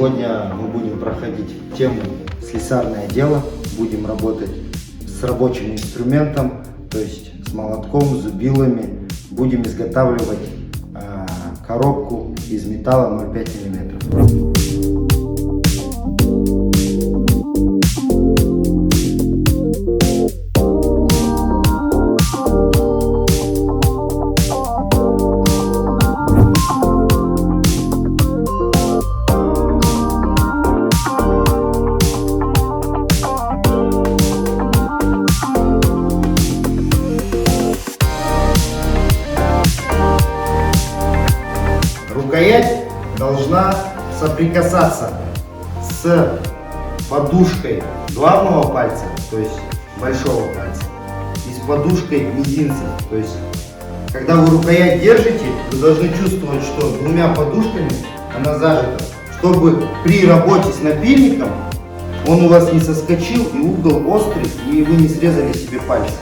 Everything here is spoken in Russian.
Сегодня мы будем проходить тему слесарное дело. Будем работать с рабочим инструментом, то есть с молотком, зубилами. Будем изготавливать коробку из металла 0,5 мм. Рукоять должна соприкасаться с подушкой главного пальца, то есть большого пальца, и с подушкой мизинца. То есть, когда вы рукоять держите, вы должны чувствовать, что двумя подушками она зажата, чтобы при работе с напильником он у вас не соскочил и угол острый, и вы не срезали себе пальцы.